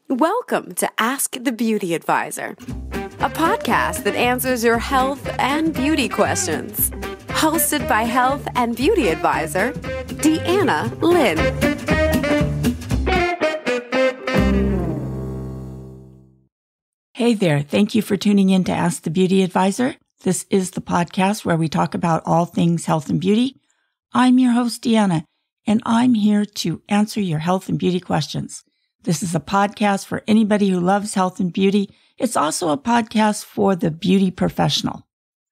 Welcome to Ask the Beauty Advisor, a podcast that answers your health and beauty questions. Hosted by health and beauty advisor, Deanna Lynn. Hey there. Thank you for tuning in to Ask the Beauty Advisor. This is the podcast where we talk about all things health and beauty. I'm your host, Deanna, and I'm here to answer your health and beauty questions. This is a podcast for anybody who loves health and beauty. It's also a podcast for the beauty professional.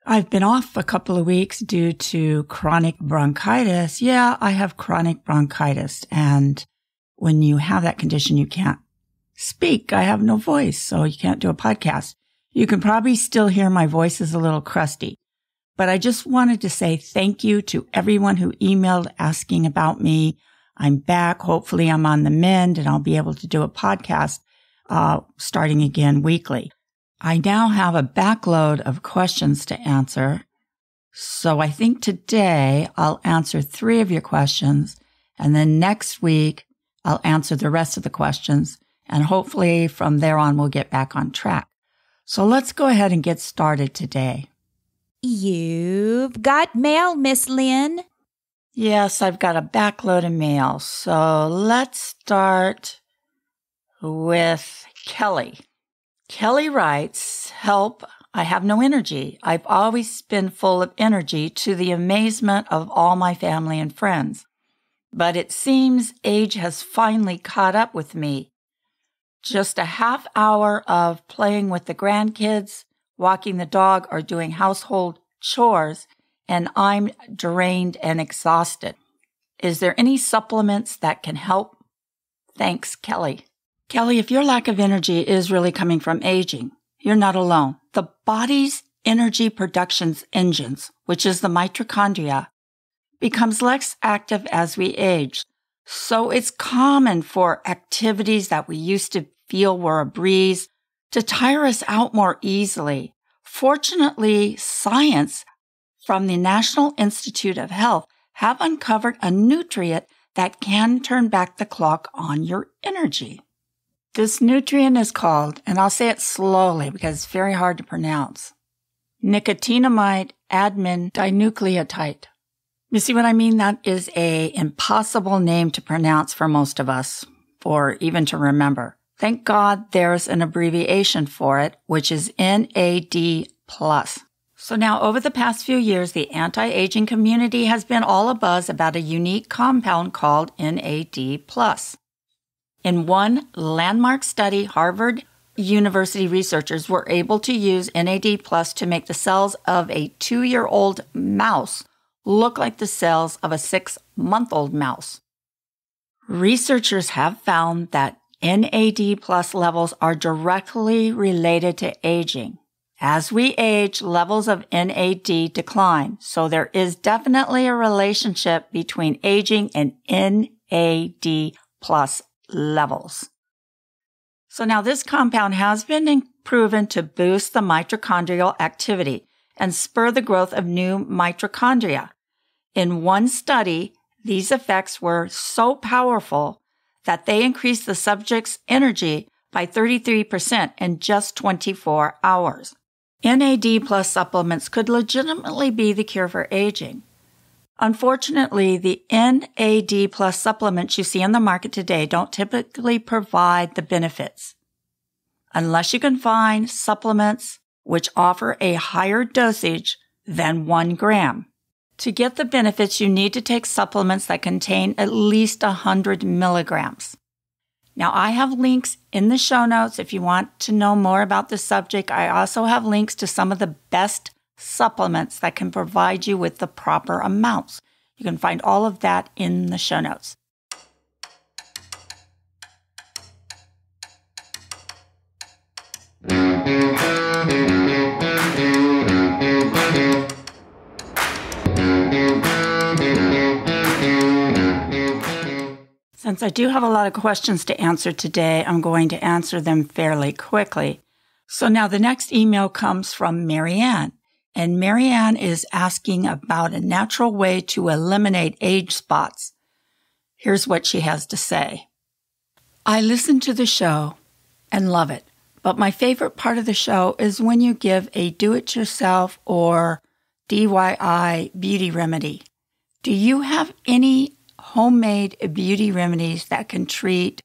I've been off a couple of weeks due to chronic bronchitis. Yeah, I have chronic bronchitis. And when you have that condition, you can't speak. I have no voice, so you can't do a podcast. You can probably still hear my voice is a little crusty. But I just wanted to say thank you to everyone who emailed asking about me. I'm back. Hopefully I'm on the mend and I'll be able to do a podcast starting again weekly. I now have a backload of questions to answer. So I think today I'll answer 3 of your questions, and then next week I'll answer the rest of the questions, and hopefully from there on we'll get back on track. So let's go ahead and get started today. You've got mail, Miss Lynn. Yes, I've got a backload of mail. So let's start with Kelly. Kelly writes, "Help, I have no energy. I've always been full of energy to the amazement of all my family and friends. But it seems age has finally caught up with me. Just a half hour of playing with the grandkids, walking the dog, or doing household chores, and I'm drained and exhausted. Is there any supplements that can help? Thanks, Kelly." Kelly, if your lack of energy is really coming from aging, you're not alone. The body's energy production's engines, which is the mitochondria, becomes less active as we age. So it's common for activities that we used to feel were a breeze to tire us out more easily. Fortunately, science from the National Institute of Health have uncovered a nutrient that can turn back the clock on your energy. This nutrient is called, and I'll say it slowly because it's very hard to pronounce, nicotinamide adenine dinucleotide. You see what I mean? That is an impossible name to pronounce for most of us, or even to remember. Thank God there's an abbreviation for it, which is NAD+. So now, over the past few years, the anti-aging community has been all abuzz about a unique compound called NAD+. In one landmark study, Harvard University researchers were able to use NAD+ to make the cells of a 2-year-old mouse look like the cells of a 6-month-old mouse. Researchers have found that NAD+ levels are directly related to aging. As we age, levels of NAD decline, so there is definitely a relationship between aging and NAD+ levels. So now this compound has been proven to boost the mitochondrial activity and spur the growth of new mitochondria. In one study, these effects were so powerful that they increased the subject's energy by 33% in just 24 hours. NAD+ supplements could legitimately be the cure for aging. Unfortunately, the NAD+ supplements you see on the market today don't typically provide the benefits. Unless you can find supplements which offer a higher dosage than 1 gram. To get the benefits, you need to take supplements that contain at least 100 milligrams. Now, I have links in the show notes if you want to know more about this subject. I also have links to some of the best supplements that can provide you with the proper amounts. You can find all of that in the show notes. Since I do have a lot of questions to answer today, I'm going to answer them fairly quickly. So now the next email comes from Marianne, and Marianne is asking about a natural way to eliminate age spots. Here's what she has to say. I listened to the show, and love it. But my favorite part of the show is when you give a do-it-yourself or DIY beauty remedy. Do you have any homemade beauty remedies that can treat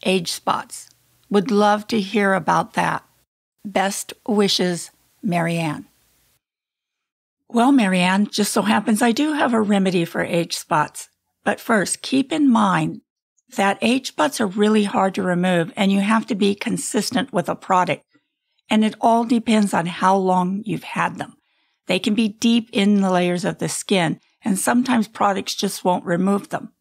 age spots? Would love to hear about that. Best wishes, Marianne. Well, Marianne, just so happens I do have a remedy for age spots. But first, keep in mind that age spots are really hard to remove and you have to be consistent with a product. And it all depends on how long you've had them. They can be deep in the layers of the skin, and sometimes products just won't remove them.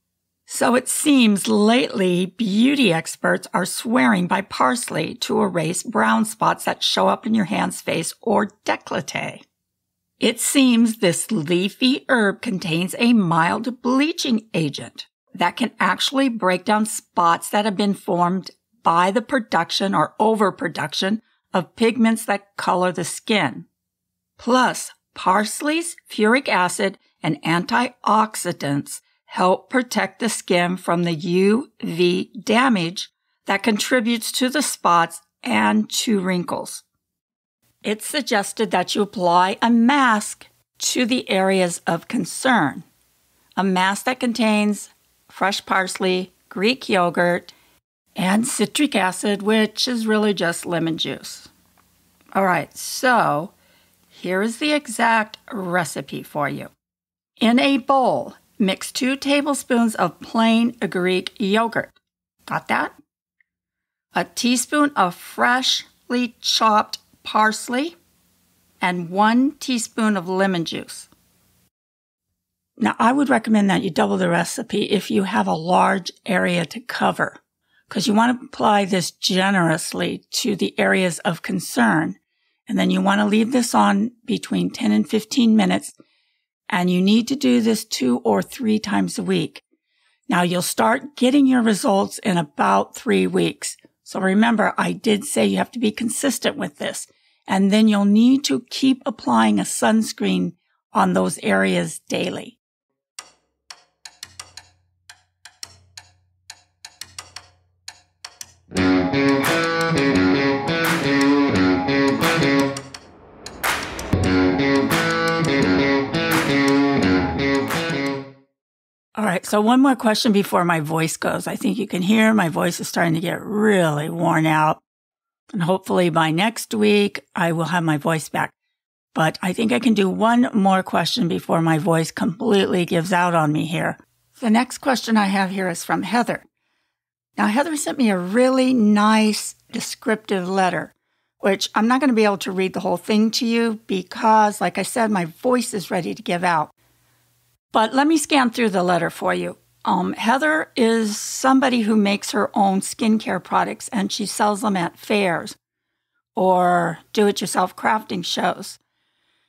So it seems lately beauty experts are swearing by parsley to erase brown spots that show up in your hands, face, or décolleté. It seems this leafy herb contains a mild bleaching agent that can actually break down spots that have been formed by the production or overproduction of pigments that color the skin. Plus, parsley's uric acid and antioxidants help protect the skin from the UV damage that contributes to the spots and to wrinkles. It's suggested that you apply a mask to the areas of concern. A mask that contains fresh parsley, Greek yogurt, and citric acid, which is really just lemon juice. All right, so here is the exact recipe for you. In a bowl, mix 2 tablespoons of plain Greek yogurt. Got that? A teaspoon of freshly chopped parsley, and 1 teaspoon of lemon juice. Now, I would recommend that you double the recipe if you have a large area to cover, because you want to apply this generously to the areas of concern. And then you want to leave this on between 10 and 15 minutes, and you need to do this 2 or 3 times a week. Now, you'll start getting your results in about 3 weeks. So remember, I did say you have to be consistent with this. And then you'll need to keep applying a sunscreen on those areas daily. All right, so one more question before my voice goes. I think you can hear my voice is starting to get really worn out. And hopefully by next week, I will have my voice back. But I think I can do one more question before my voice completely gives out on me here. The next question I have here is from Heather. Now, Heather sent me a really nice descriptive letter, which I'm not going to be able to read the whole thing to you because, like I said, my voice is ready to give out. But let me scan through the letter for you. Heather is somebody who makes her own skincare products, and she sells them at fairs or do-it-yourself crafting shows.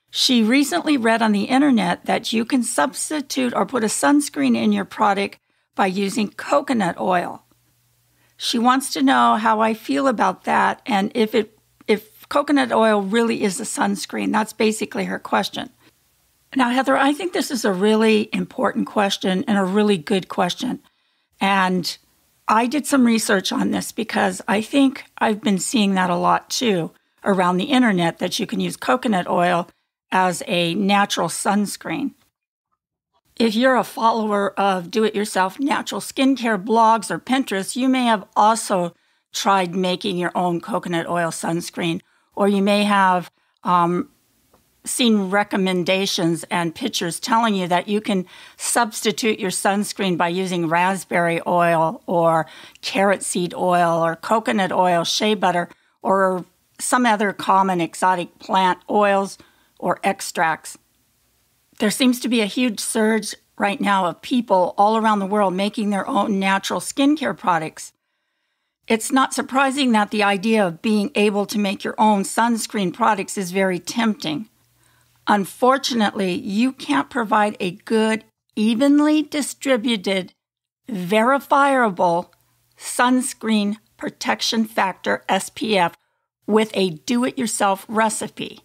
She recently read on the internet that you can substitute or put a sunscreen in your product by using coconut oil. She wants to know how I feel about that and if coconut oil really is a sunscreen. That's basically her question. Now, Heather, I think this is a really important question and a really good question. And I did some research on this because I think I've been seeing that a lot too around the internet, that you can use coconut oil as a natural sunscreen. If you're a follower of do-it-yourself natural skincare blogs or Pinterest, you may have also tried making your own coconut oil sunscreen, or you may have seen recommendations and pictures telling you that you can substitute your sunscreen by using raspberry oil or carrot seed oil or coconut oil, shea butter, or some other common exotic plant oils or extracts. There seems to be a huge surge right now of people all around the world making their own natural skincare products. It's not surprising that the idea of being able to make your own sunscreen products is very tempting. Unfortunately, you can't provide a good, evenly distributed, verifiable sunscreen protection factor SPF with a do-it-yourself recipe.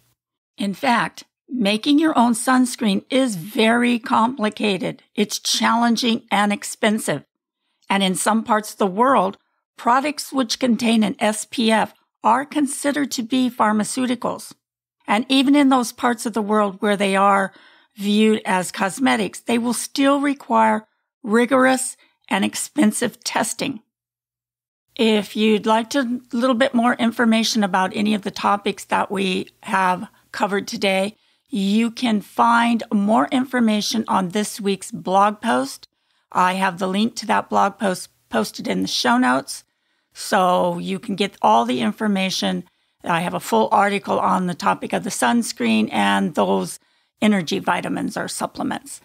In fact, making your own sunscreen is very complicated. It's challenging and expensive. And in some parts of the world, products which contain an SPF are considered to be pharmaceuticals. And even in those parts of the world where they are viewed as cosmetics, they will still require rigorous and expensive testing. If you'd like a little bit more information about any of the topics that we have covered today, you can find more information on this week's blog post. I have the link to that blog post posted in the show notes, so you can get all the information. I have a full article on the topic of the sunscreen and those energy vitamins or supplements.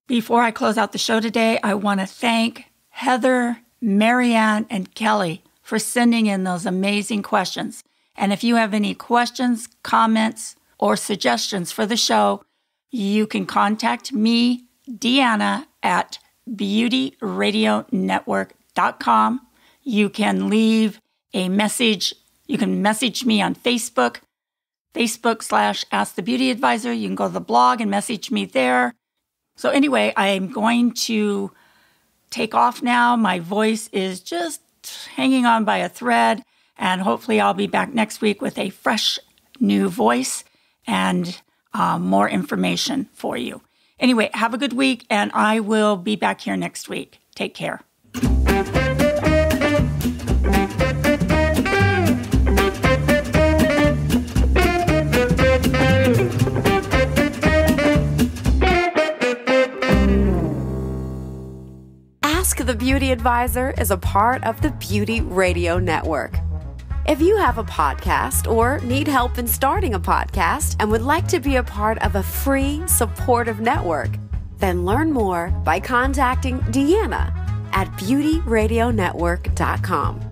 Before I close out the show today, I want to thank Heather, Marianne, and Kelly for sending in those amazing questions. And if you have any questions, comments, or suggestions for the show, you can contact me, Deanna, at beautyradionetwork.com. You can leave a message. You can message me on Facebook, Facebook/Ask the Beauty Advisor. You can go to the blog and message me there. So anyway, I'm going to take off now. My voice is just hanging on by a thread, and hopefully I'll be back next week with a fresh new voice and more information for you. Anyway, have a good week, and I will be back here next week. Take care. Ask the Beauty Advisor is a part of the Beauty Radio Network. If you have a podcast or need help in starting a podcast and would like to be a part of a free, supportive network, then learn more by contacting Deanna at beautyradionetwork.com.